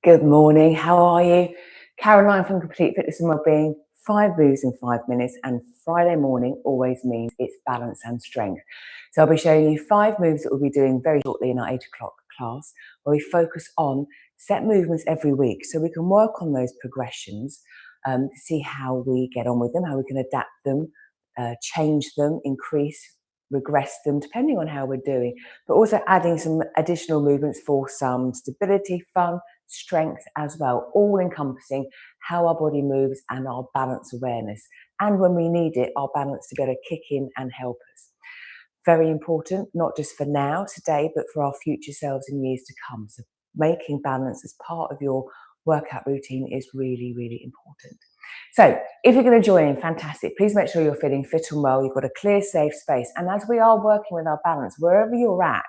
Good morning, how are you? Caroline from Complete Fitness and Wellbeing. 5 moves in 5 minutes, and Friday morning always means it's balance and strength. So I'll be showing you 5 moves that we'll be doing very shortly in our 8 o'clock class, where we focus on set movements every week so we can work on those progressions to see how we get on with them, how we can adapt them, change them, increase, regress them, depending on how we're doing, but also adding some additional movements for some stability, fun, strength as well, all encompassing how our body moves and our balance awareness. And when we need it, our balance to be able to kick in and help us. Very important, not just for now, today, but for our future selves in years to come. So making balance as part of your workout routine is really, really important. So if you're going to join in, fantastic. Please make sure you're feeling fit and well. You've got a clear, safe space. And as we are working with our balance, wherever you're at,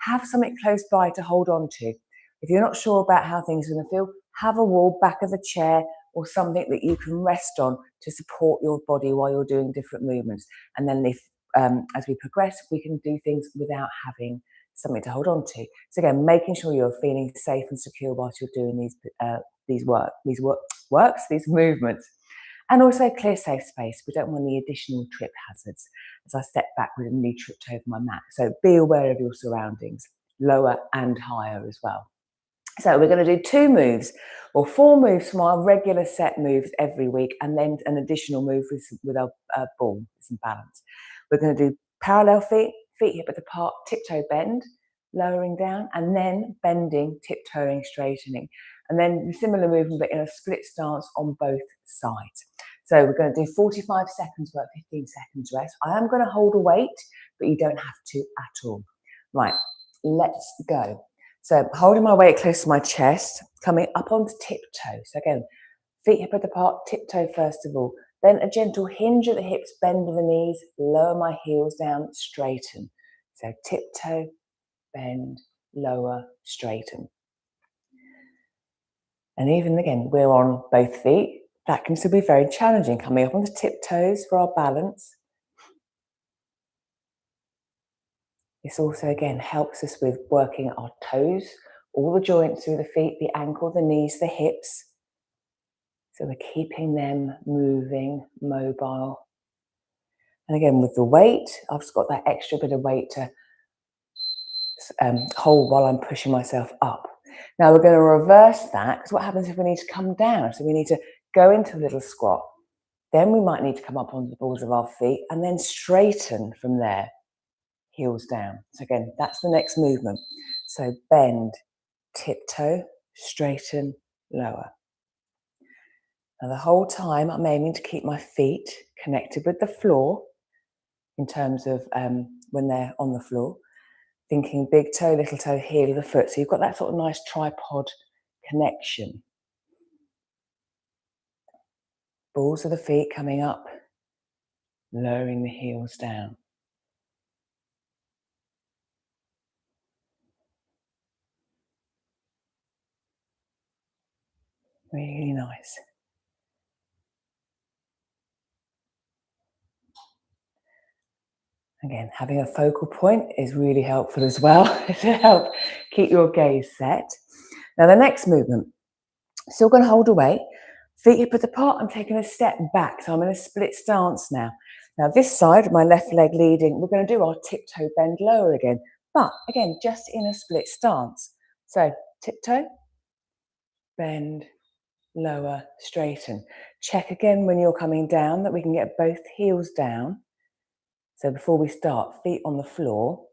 have something close by to hold on to. If you're not sure about how things are going to feel, have a wall, back of the chair, or something that you can rest on to support your body while you're doing different movements. And then if, as we progress, we can do things without having something to hold on to. So again, making sure you're feeling safe and secure whilst you're doing these movements. And also clear, safe space. We don't want any additional trip hazards as I step back with a knee tripped over my mat. So be aware of your surroundings, lower and higher as well. So we're going to do 2 moves or 4 moves from our regular set moves every week, and then an additional move with our ball, some balance. We're going to do parallel feet, feet hip width apart, tiptoe bend, lowering down, and then bending, tiptoeing, straightening. And then a similar movement, but in a split stance on both sides. So we're going to do 45 seconds work, 15 seconds rest. I am going to hold a weight, but you don't have to at all. Right, let's go. So holding my weight close to my chest, coming up onto tiptoe. So again, feet hip width apart, tiptoe first of all. Then a gentle hinge at the hips, bend the knees, lower my heels down, straighten. So tiptoe, bend, lower, straighten. And even again, we're on both feet. That can still be very challenging, coming up onto tiptoes for our balance. This also, again, helps us with working our toes, all the joints through the feet, the ankle, the knees, the hips. So we're keeping them moving, mobile. And again, with the weight, I've just got that extra bit of weight to hold while I'm pushing myself up. Now we're going to reverse that, because what happens if we need to come down? So we need to go into a little squat. Then we might need to come up onto the balls of our feet and then straighten from there. Heels down. So again, that's the next movement. So bend, tiptoe, straighten, lower. Now the whole time I'm aiming to keep my feet connected with the floor in terms of when they're on the floor. Thinking big toe, little toe, heel of the foot. So you've got that sort of nice tripod connection. Balls of the feet coming up, lowering the heels down. Really nice. Again, having a focal point is really helpful as well to help keep your gaze set. Now the next movement, still going to hold away, feet hip width apart. I'm taking a step back, so I'm in a split stance now. Now this side, my left leg leading, we're going to do our tiptoe bend lower again, but again, just in a split stance. So tiptoe, bend, lower, straighten. Check again when you're coming down that we can get both heels down. So before we start, feet on the floor.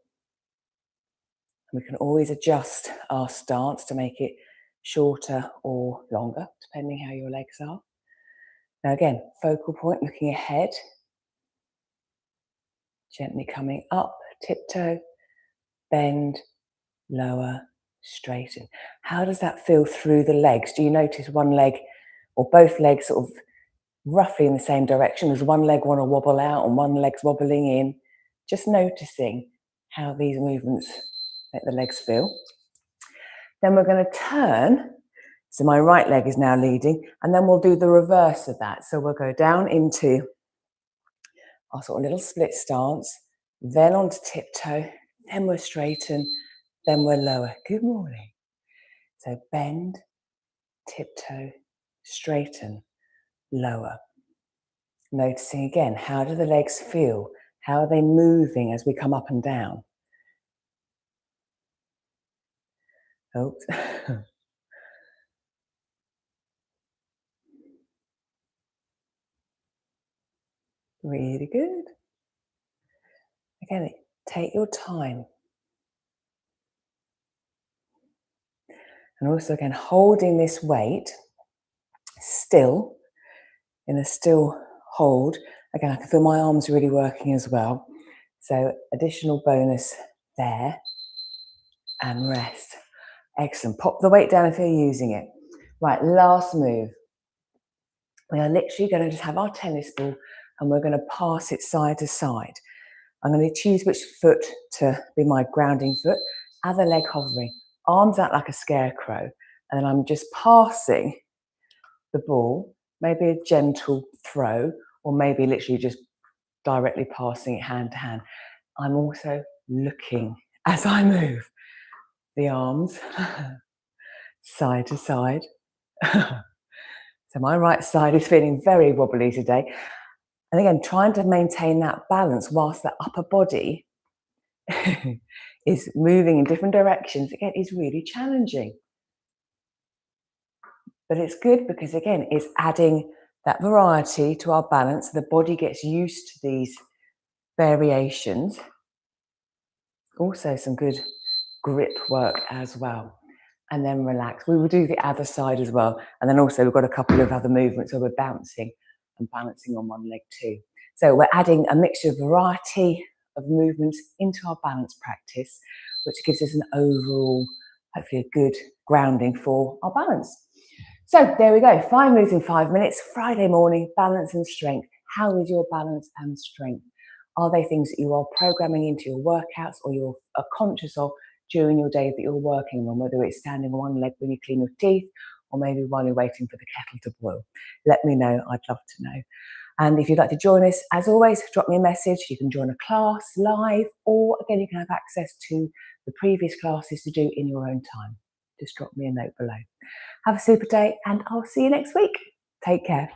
We can always adjust our stance to make it shorter or longer, depending how your legs are. Now again, focal point, looking ahead. Gently coming up, tiptoe, bend, lower, straighten. How does that feel through the legs? Do you notice one leg or both legs sort of roughly in the same direction? Does one leg want to wobble out and one leg's wobbling in? Just noticing how these movements make the legs feel. Then we're going to turn. So my right leg is now leading, and then we'll do the reverse of that. So we'll go down into our sort of little split stance, then onto tiptoe, then we'll straighten, then we'll lower. Good morning. So bend, tiptoe, straighten, lower. Noticing again, how do the legs feel? How are they moving as we come up and down? Oops. Really good. Again, take your time. And also again, holding this weight still, in a still hold. Again, I can feel my arms really working as well. So additional bonus there. And rest. Excellent. Pop the weight down if you're using it. Right, last move. We are literally going to just have our tennis ball and we're going to pass it side to side. I'm going to choose which foot to be my grounding foot. Other leg hovering, arms out like a scarecrow. And then I'm just passing the ball, maybe a gentle throw, or maybe literally just directly passing it hand to hand. I'm also looking as I move the arms side to side. So my right side is feeling very wobbly today. And again, trying to maintain that balance whilst the upper body is moving in different directions, again, is really challenging. But it's good because, again, it's adding that variety to our balance. The body gets used to these variations. Also some good grip work as well. And then relax. We will do the other side as well. And then also we've got a couple of other movements where we're bouncing and balancing on one leg too. So we're adding a mixture of variety of movements into our balance practice, which gives us an overall, hopefully a good grounding for our balance. So there we go, 5 moves in 5 minutes, Friday morning, balance and strength. How is your balance and strength? Are they things that you are programming into your workouts or you are conscious of during your day that you're working on, whether it's standing on one leg when you clean your teeth or maybe while you're waiting for the kettle to boil? Let me know, I'd love to know. And if you'd like to join us, as always, drop me a message. You can join a class live, or again, you can have access to the previous classes to do in your own time. Just drop me a note below. Have a super day and I'll see you next week. Take care.